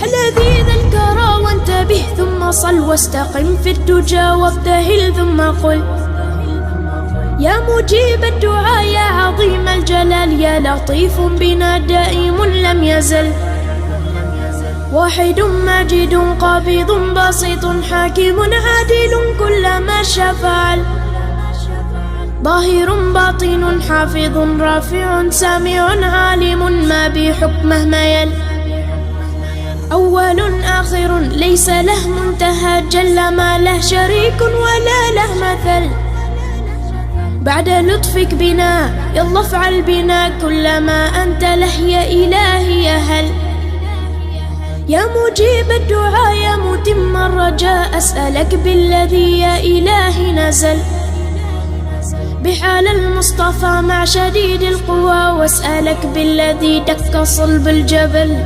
لذيذ الكرى وانتبه ثم صل واستقم في الدجى وابتهل ثم قل يا مجيب الدعاء يا عظيم الجلال يا لطيف بنا دائم لم يزل واحد ماجد قابض باسط حاكم عادل كل ما شاء فعل ظاهر باطن حافظ رافع سامع عالم ما بحكمه ميل أول آخر ليس له منتهى جل ما له شريك ولا له مثل بعد لطفك بنا يلا افعل بنا كل ما أنت له يا إلهي يا هل يا مجيب الدعاء يا متم الرجاء أسألك بالذي يا إلهي نزل بحال المصطفى مع شديد القوى واسألك بالذي دك صلب الجبل